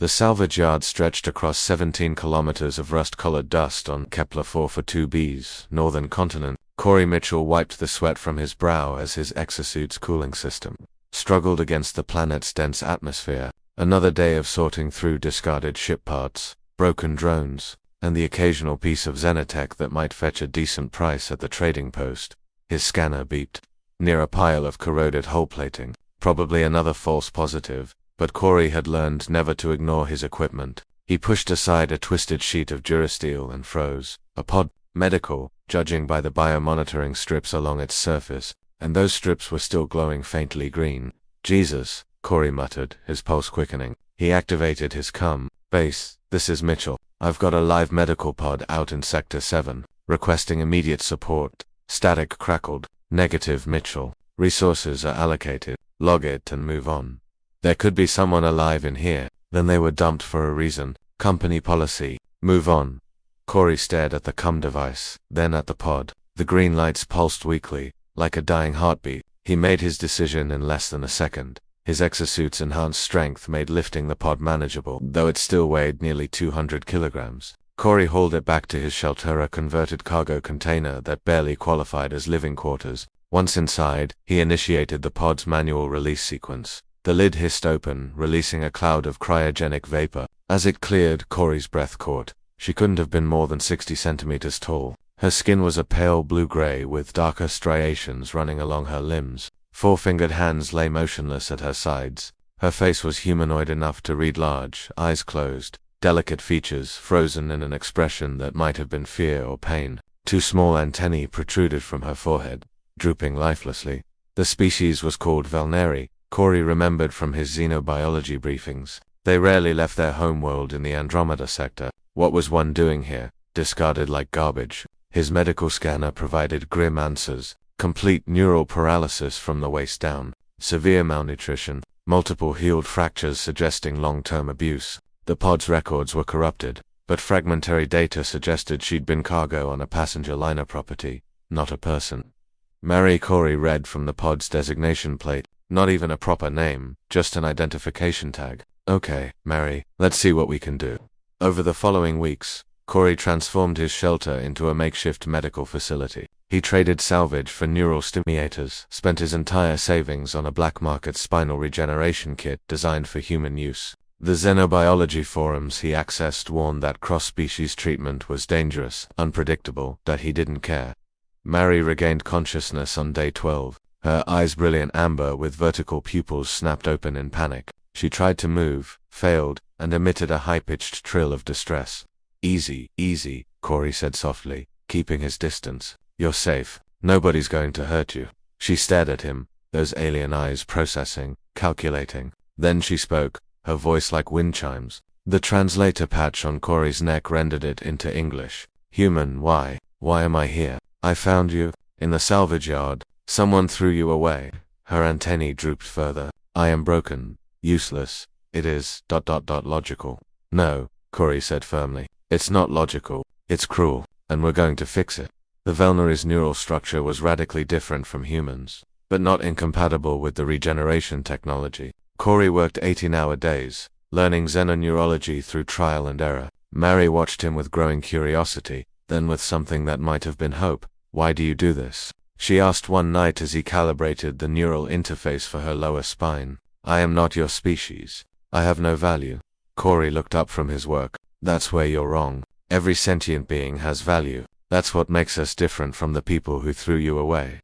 The salvage yard stretched across 17 kilometers of rust-colored dust on Kepler 442b's northern continent. Corey Mitchell wiped the sweat from his brow as his exosuit's cooling system struggled against the planet's dense atmosphere. Another day of sorting through discarded ship parts, broken drones, and the occasional piece of Xenotech that might fetch a decent price at the trading post. His scanner beeped. Near a pile of corroded hull plating, probably another false positive, but Corey had learned never to ignore his equipment. He pushed aside a twisted sheet of Durasteel and froze. A pod, medical, judging by the biomonitoring strips along its surface, and those strips were still glowing faintly green. Jesus, Corey muttered, his pulse quickening. He activated his base. This is Mitchell. I've got a live medical pod out in Sector 7, requesting immediate support. Static crackled. Negative, Mitchell. Resources are allocated. Log it and move on. There could be someone alive in here, then they were dumped for a reason. Company policy. Move on. Corey stared at the device, then at the pod. The green lights pulsed weakly, like a dying heartbeat. He made his decision in less than a second. His exosuit's enhanced strength made lifting the pod manageable, though it still weighed nearly 200 kilograms. Corey hauled it back to his shelter, a converted cargo container that barely qualified as living quarters. Once inside, he initiated the pod's manual release sequence. The lid hissed open, releasing a cloud of cryogenic vapor. As it cleared, Corey's breath caught. She couldn't have been more than 60 centimeters tall. Her skin was a pale blue-gray with darker striations running along her limbs. Four-fingered hands lay motionless at her sides. Her face was humanoid enough to read large, eyes closed, delicate features frozen in an expression that might have been fear or pain. Two small antennae protruded from her forehead, drooping lifelessly. The species was called Valneri, Corey remembered from his xenobiology briefings. They rarely left their homeworld in the Andromeda sector. What was one doing here, discarded like garbage? His medical scanner provided grim answers. Complete neural paralysis from the waist down, severe malnutrition, multiple healed fractures suggesting long-term abuse. The pod's records were corrupted, but fragmentary data suggested she'd been cargo on a passenger liner property, not a person. Mary, Corey read from the pod's designation plate. Not even a proper name, just an identification tag. Okay, Mary, let's see what we can do. Over the following weeks, Corey transformed his shelter into a makeshift medical facility. He traded salvage for neural stimulators, spent his entire savings on a black market spinal regeneration kit designed for human use. The xenobiology forums he accessed warned that cross-species treatment was dangerous, unpredictable, that he didn't care. Mary regained consciousness on day 12. Her eyes brilliant amber with vertical pupils snapped open in panic. She tried to move, failed, and emitted a high-pitched trill of distress. Easy, easy, Corey said softly, keeping his distance. You're safe. Nobody's going to hurt you. She stared at him, those alien eyes processing, calculating. Then she spoke, her voice like wind chimes. The translator patch on Corey's neck rendered it into English. Human, why? Why am I here? I found you, in the salvage yard. Someone threw you away. Her antennae drooped further. I am broken. Useless. It is... logical. No, Corey said firmly. It's not logical. It's cruel. And we're going to fix it. The Valneri's neural structure was radically different from humans, but not incompatible with the regeneration technology. Corey worked 18-hour days, learning xenoneurology through trial and error. Mary watched him with growing curiosity, then with something that might have been hope. Why do you do this? She asked one night as he calibrated the neural interface for her lower spine. I am not your species. I have no value. Corey looked up from his work. That's where you're wrong. Every sentient being has value. That's what makes us different from the people who threw you away.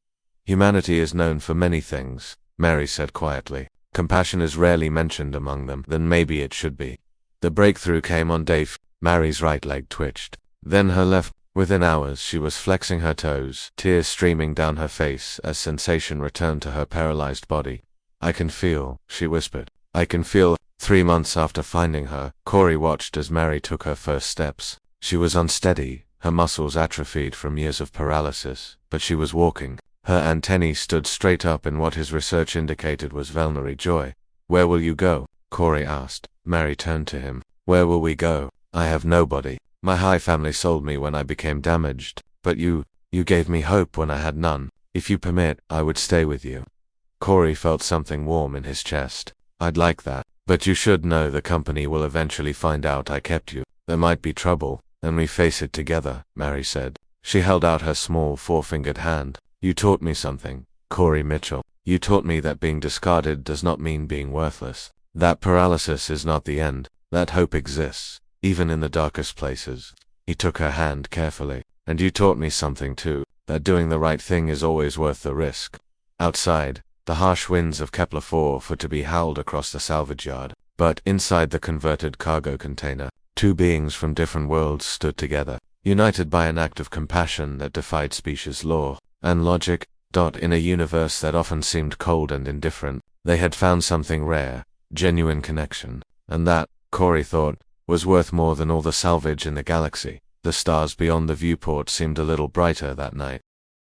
Humanity is known for many things, Mary said quietly. Compassion is rarely mentioned among them, then maybe it should be. The breakthrough came on day 5. Mary's right leg twitched. Then her left. Within hours she was flexing her toes, tears streaming down her face as sensation returned to her paralyzed body. I can feel, she whispered. I can feel. 3 months after finding her, Corey watched as Mary took her first steps. She was unsteady, her muscles atrophied from years of paralysis, but she was walking. Her antennae stood straight up in what his research indicated was Valneri joy. Where will you go? Corey asked. Mary turned to him. Where will we go? I have nobody. My high family sold me when I became damaged, but you gave me hope when I had none. If you permit, I would stay with you. Corey felt something warm in his chest. I'd like that. But you should know the company will eventually find out I kept you. There might be trouble, and we face it together, Mary said. She held out her small four-fingered hand. You taught me something, Corey Mitchell. You taught me that being discarded does not mean being worthless. That paralysis is not the end. That hope exists, even in the darkest places. He took her hand carefully. And you taught me something too, that doing the right thing is always worth the risk. Outside, the harsh winds of Kepler-4 were to be howled across the salvage yard. But inside the converted cargo container, two beings from different worlds stood together, united by an act of compassion that defied species law and logic. In a universe that often seemed cold and indifferent, they had found something rare, genuine connection. And that, Corey thought, was worth more than all the salvage in the galaxy. The stars beyond the viewport seemed a little brighter that night.